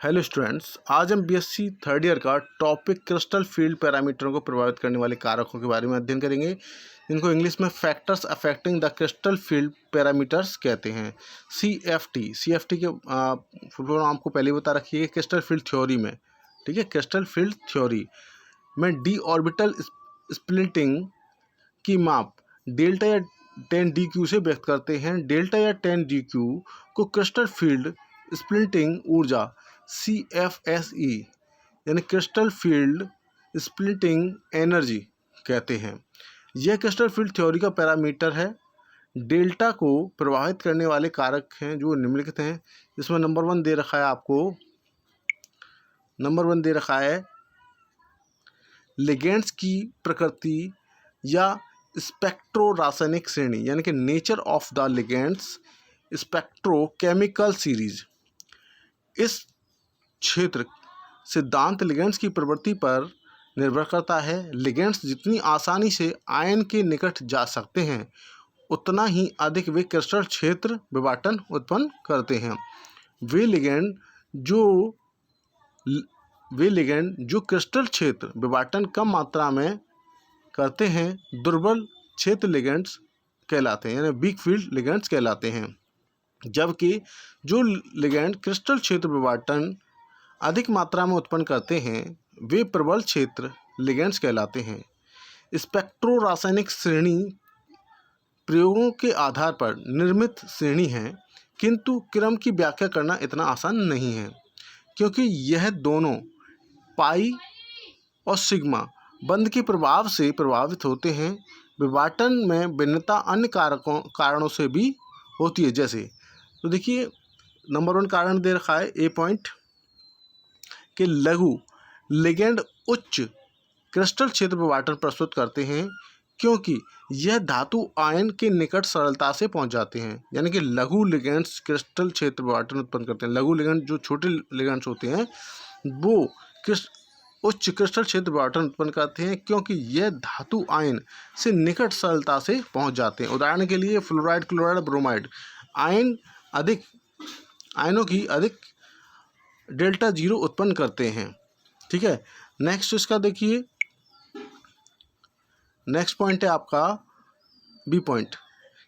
Hello students, आज हम BSc third year का टॉपिक क्रिस्टल फील्ड पैरामीटरों को प्रभावित करने वाले कारकों के बारे में अध्ययन करेंगे। इनको इंग्लिश में factors affecting the crystal field parameters कहते हैं। सीएफटी के फुल फॉर्म आपको पहले बता रखी है क्रिस्टल फील्ड थ्योरी में। ठीक है, क्रिस्टल फील्ड थ्योरी में डी ऑर्बिटल स्प्लिटिंग की माप डेल्टा या 10 डी क्यू से व्यक्त करते हैं। डेल्टा या 10 डी क्यू को क्रिस्टल फील्ड स्प्लिटिंग ऊर्जा CFSE यानी क्रिस्टल फील्ड स्प्लिटिंग एनर्जी कहते हैं। यह क्रिस्टल फील्ड थ्योरी का पैरामीटर है। डेल्टा को प्रभावित करने वाले कारक हैं जो निम्नलिखित हैं। इसमें नंबर वन दे रखा है आपको, नंबर वन दे रखा है लिगेंड्स की प्रकृति या स्पेक्ट्रो रासायनिक श्रेणी यानी कि nature of the ligands spectrochemical series. इस क्षेत्र सिद्धांत लिगेंड्स की प्रवृत्ति पर निर्भर करता है। लिगेंड्स जितनी आसानी से आयन के निकट जा सकते हैं उतना ही अधिक वे क्रिस्टल क्षेत्र विभाजन उत्पन्न करते हैं। वे लिगेंड जो क्रिस्टल क्षेत्र विभाजन कम मात्रा में करते हैं दुर्बल क्षेत्र लिगेंड्स कहलाते हैं, यानी वीक फील्ड लिगेंड्स कहलाते हैं। जबकि जो लिगेंड क्रिस्टल क्षेत्र विभाजन अधिक मात्रा में उत्पन्न करते हैं वे प्रबल क्षेत्र लिगेंड्स कहलाते हैं। स्पेक्ट्रो रासायनिक श्रेणी प्रयोगों के आधार पर निर्मित श्रेणी है, किंतु क्रम की व्याख्या करना इतना आसान नहीं है क्योंकि यह दोनों पाई और सिग्मा बंध के प्रभाव से प्रभावित होते हैं। विभाजन में भिन्नता अन्य कारणों से भी होती है। जैसे तो देखिए नंबर वन कारण दे रखा है ए पॉइंट कि लघु लिगेंड उच्च क्रिस्टल क्षेत्र विभाजन प्रस्तुत करते हैं क्योंकि यह धातु आयन के निकट सरलता से पहुंच जाते हैं। यानी कि लघु लिगेंड्स क्रिस्टल क्षेत्र विभाजन उत्पन्न करते हैं। लघु लिगेंड जो छोटे लिगेंड्स होते हैं वो उच्च क्रिस्टल क्षेत्र विभाजन उत्पन्न करते हैं क्योंकि यह धातु आयन से निकट सरलता से पहुंच जाते हैं। उदाहरण के लिए फ्लोराइड, क्लोराइड, ब्रोमाइड आयनों की अधिक डेल्टा जीरो उत्पन्न करते हैं। ठीक है, नेक्स्ट इसका देखिए, नेक्स्ट पॉइंट है आपका बी पॉइंट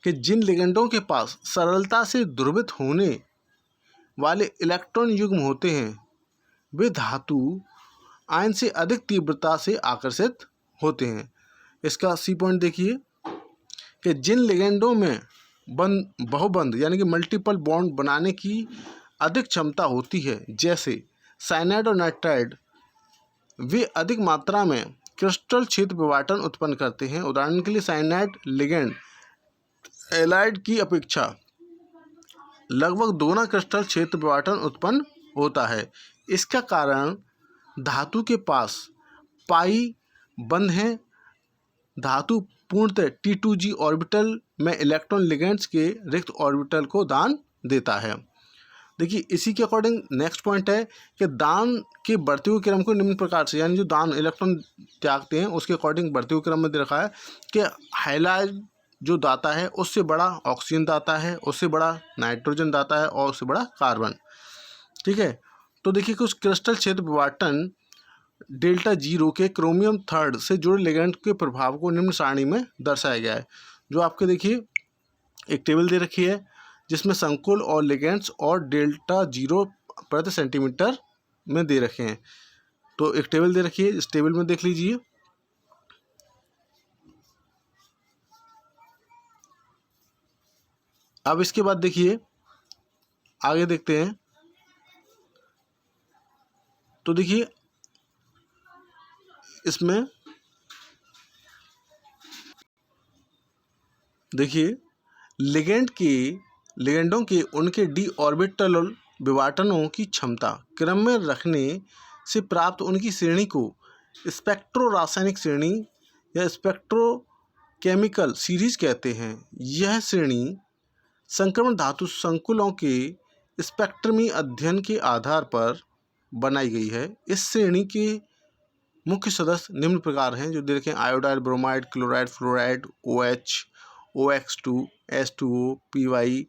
कि जिन लिगेंडों के पास सरलता से ध्रुवित होने वाले इलेक्ट्रॉन युग्म होते हैं वे धातु आयन से अधिक तीव्रता से आकर्षित होते हैं। इसका सी पॉइंट देखिए कि जिन लिगेंडों में बहुबंध यानी कि मल्टीपल बॉन्ड बनाने की अधिक क्षमता होती है जैसे साइनाइड और नाइट्राइड, वे अधिक मात्रा में क्रिस्टल क्षेत्र विभाजन उत्पन्न करते हैं। उदाहरण के लिए साइनाइड लिगेंड एलाइड की अपेक्षा लगभग दोगुना क्रिस्टल क्षेत्र विभाजन उत्पन्न होता है। इसका कारण धातु के पास पाई बंध हैं। धातु पूर्णतः T2G ऑर्बिटल में इलेक्ट्रॉन लिगेंड्स के रिक्त ऑर्बिटल को दान देता है। देखिए इसी के अकॉर्डिंग नेक्स्ट पॉइंट है कि दान के बढ़ते हुए क्रम को निम्न प्रकार से, यानी जो दान इलेक्ट्रॉन त्यागते हैं उसके अकॉर्डिंग बढ़ते हुए क्रम में दे रखा है कि हाइलाइड जो दाता है उससे बड़ा ऑक्सीजन दाता है, उससे बड़ा नाइट्रोजन दाता है और उससे बड़ा कार्बन। ठीक है, तो देखिए कुछ क्रिस्टल क्षेत्र विभाजन डेल्टा जीरो के क्रोमियम थर्ड से जुड़े लिगेंड के प्रभाव को निम्न सारणी में दर्शाया गया है। जो आपके देखिए एक टेबल दे रखी है जिसमें संकुल और लिगेंड्स और डेल्टा जीरो प्रति सेंटीमीटर में दे रखे हैं। तो एक टेबल दे रखी है, इस टेबल में देख लीजिए। अब इसके बाद देखिए आगे देखते हैं। तो देखिए इसमें देखिए लिगेंडों के उनके डी ऑर्बिटल विभाजनों की क्षमता क्रम में रखने से प्राप्त उनकी श्रेणी को स्पेक्ट्रो रासायनिक श्रेणी या स्पेक्ट्रोकेमिकल सीरीज कहते हैं। यह श्रेणी संक्रमण धातु संकुलों के स्पेक्ट्रमी अध्ययन के आधार पर बनाई गई है। इस श्रेणी के मुख्य सदस्य निम्न प्रकार हैं जो दे रखे हैं: iodide, bromide, chloride, fluoride, OH, OX2, H2O, PY,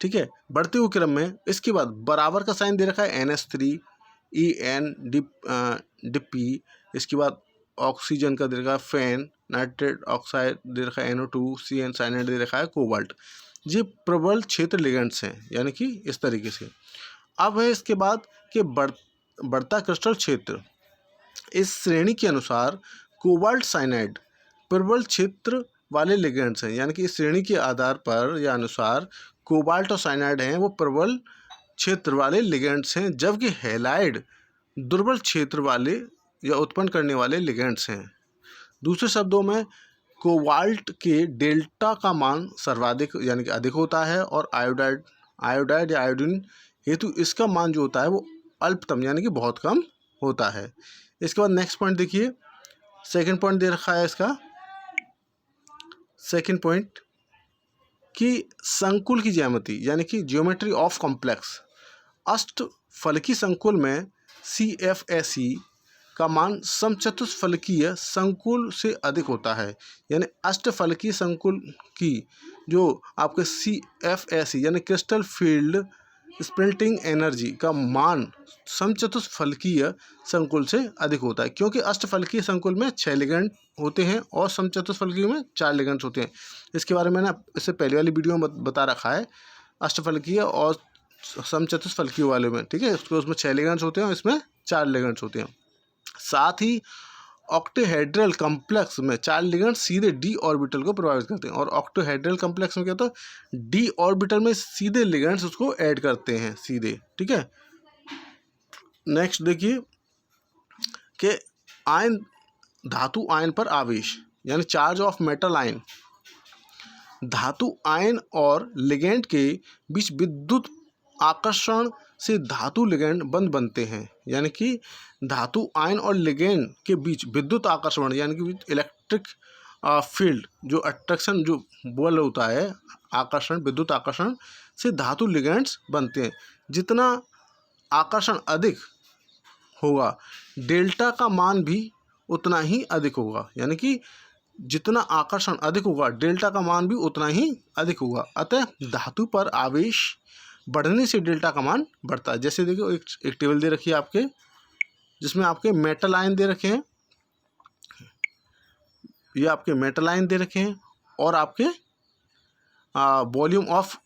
ठीक है, बढ़ते हुए क्रम में। इसके बाद बराबर का साइन दे रखा है NH3 EN इसके बाद ऑक्सीजन का दे रखा है फेन, नाइट्रेट ऑक्साइड दे रखा है NO2 CN साइनाइड दे रखा है कोबाल्ट। ये प्रबल क्षेत्र लिगेंड्स हैं, यानी कि इस तरीके से। अब है इसके बाद कि बढ़ता क्रिस्टल क्षेत्र। इस श्रेणी के अनुसार कोबाल्ट साइनाइड प्रबल क्षेत्र वाले लिगेंड्स हैं, यानी कि इस श्रेणी के आधार पर या अनुसार कोबाल्ट और साइनाइड हैं वो प्रबल क्षेत्र वाले लिगेंड्स हैं, जबकि हैलाइड दुर्बल क्षेत्र वाले या उत्पन्न करने वाले लिगेंड्स हैं। दूसरे शब्दों में कोबाल्ट के डेल्टा का मान सर्वाधिक यानी कि अधिक होता है, और आयोडाइड या आयोडीन हेतु इसका मान जो होता है वो अल्पतम यानी कि बहुत कम होता है। इसके बाद नेक्स्ट पॉइंट देखिए, सेकंड पॉइंट दे रखा है इसका। सेकंड पॉइंट कि संकुल की ज्यामिति यानी कि ज्योमेट्री ऑफ कॉम्प्लेक्स। अष्टफलकीय संकुल में CFSE का मान समचतुष्फलकीय संकुल से अधिक होता है, यानी अष्टफलकीय संकुल की जो आपके CFSE यानी क्रिस्टल फील्ड स्प्लिटिंग एनर्जी का मान समचतुष्फलकीय संकुल से अधिक होता है, क्योंकि अष्टफलकीय संकुल में 6 लिगेंड होते हैं और समचतुष्फलकीय में 4 लिगेंड्स होते हैं। इसके बारे में मैंने इससे पहले वाली वीडियो में बता रखा है, अष्टफलकीय और समचतुष्फलकीय वाले में, ठीक है। उसमें 6 लिगेंड्स होते हैं और इसमें 4 लिगेंड्स होते हैं। साथ ही ऑक्टोहेड्रल कॉम्प्लेक्स में 4 लिगेंड्स सीधे d ऑर्बिटल को प्रभावित करते हैं, और ऑक्टोहेड्रल कॉम्प्लेक्स में क्या होता है, d ऑर्बिटल में सीधे लिगेंड्स उसको ऐड करते हैं सीधे, ठीक है। नेक्स्ट देखिए कि आयन धातु आयन पर आवेश यानी चार्ज ऑफ मेटल आयन। धातु आयन और लिगेंड के बीच विद्युत आकर्षण से धातु लिगेंड बंध बनते हैं, यानी कि धातु आयन और लिगेंड के बीच विद्युत आकर्षण यानी कि इलेक्ट्रिक फील्ड जो अट्रैक्शन जो बल होता है, आकर्षण विद्युत आकर्षण से धातु लिगेंड्स बनते हैं। जितना आकर्षण अधिक होगा डेल्टा का मान भी उतना ही अधिक होगा, यानी कि जितना आकर्षण अधिक होगा डेल्टा का मान भी उतना ही अधिक होगा। अतः धातु पर आवेश बढ़ने से डेल्टा का मान बढ़ता है। जैसे देखो एक टेबल दे रखी है आपके, जिसमें आपके मेटल आयन दे रखे हैं, ये आपके मेटल आयन दे रखे हैं, और आपके वॉल्यूम ऑफ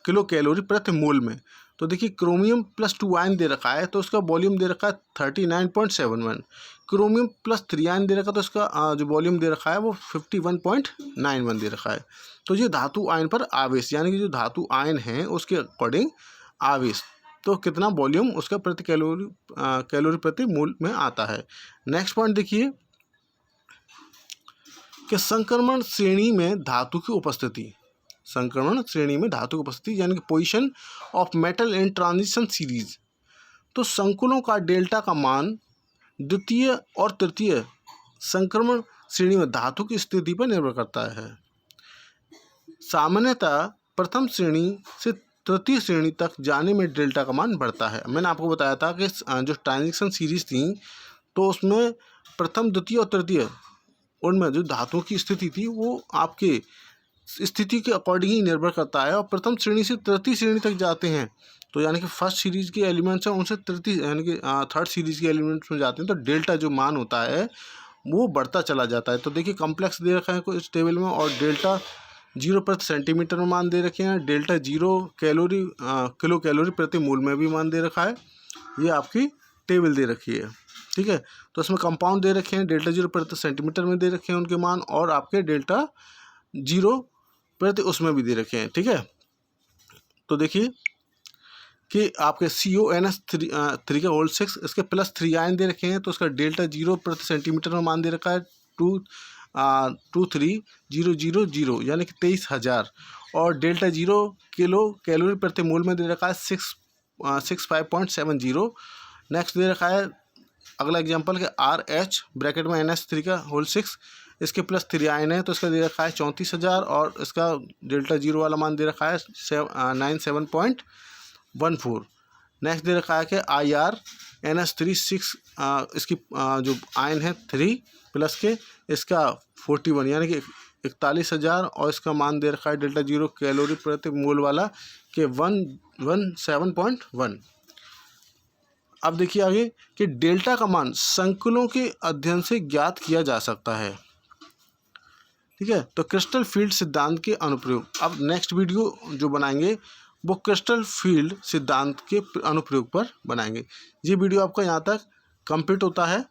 किलो कैलोरी प्रति मोल में। तो देखिए क्रोमियम +2 आयन दे रखा है तो उसका वॉल्यूम दे रखा है 39.71। क्रोमियम +3 आयन दे रखा है तो उसका जो वॉल्यूम दे रखा है वो 51.91 दे रखा है। तो ये धातु आयन पर आवेश यानी कि जो धातु आयन है उसके अकॉर्डिंग आवेश तो कितना वॉल्यूम उसका प्रति कैलोरी प्रति मोल में आता है। नेक्स्ट पॉइंट देखिए कि संक्रमण श्रेणी में धातु की उपस्थिति। संक्रमण श्रेणी में धातु की उपस्थिति यानी कि position of metal in transition series. तो संकुलों का डेल्टा का मान द्वितीय और तृतीय संक्रमण श्रेणी में धातु की स्थिति पर निर्भर करता है। सामान्यतः प्रथम श्रेणी से तृतीय श्रेणी तक जाने में डेल्टा का मान बढ़ता है। मैंने आपको बताया था कि जो ट्रांजिशन सीरीज थी तो उसमें प्रथम द्वितीय और तृतीय उनमें जो धातुओं की स्थिति थी वो आपके स्थिति के अकॉर्डिंग ही निर्भर करता है, और प्रथम श्रेणी से तृतीय श्रेणी तक जाते हैं तो यानी कि फर्स्ट सीरीज के एलिमेंट्स हैं उनसे तृतीय यानी कि थर्ड सीरीज के एलिमेंट्स में जाते हैं तो डेल्टा जो मान होता है वो बढ़ता चला जाता है। तो देखिए कॉम्प्लेक्स दे रखा है कुछ इस टेबल में, और डेल्टा 0 प्रति सेंटीमीटर में मान दे रखे हैं, डेल्टा 0 किलो कैलोरी प्रति मोल में भी मान दे रखा है। ये आपकी टेबल दे रखी है, ठीक है। तो इसमें कंपाउंड दे रखे हैं, डेल्टा 0 प्रति सेंटीमीटर में दे रखे हैं उनके मान, और आपके डेल्टा 0 प्रति उसमें भी दे रखे हैं, ठीक है। तो देखिए कि आपके CONH3 का होल 6 इसके +3 आयन दे रखे हैं तो उसका डेल्टा 0 प्रति सेंटीमीटर में मान दे रखा है 23000 यानी कि 23,000, और डेल्टा 0 किलो कैलोरी प्रति मोल में दे रखा है 65.70। नेक्स्ट दे रखा है अगला एग्जांपल के RH ब्रैकेट में NH3 का होल 6 इसके +3 आयन है तो इसका दे रखा है 34,000, और इसका डेल्टा 0 वाला मान दे रखा है 97.14। नेक्स्ट दे रखा है कि IR NH3 6 इसकी जो आयन है 3 प्लस के इसका 41 यानी कि 41,000 और इसका मान दे रखा है डेल्टा 0 कैलोरी प्रति मोल वाला के 117.1। अब देखिए आगे कि डेल्टा का मान संकुलों के अध्ययन से ज्ञात किया जा सकता है। ठीक है, तो क्रिस्टल फील्ड सिद्धांत के अनुप्रयोग, अब नेक्स्ट वीडियो जो बनाएंगे वो क्रिस्टल फील्ड सिद्धांत के अनुप्रयोग पर बनाएंगे। ये वीडियो आपका यहाँ तक कंप्लीट होता है।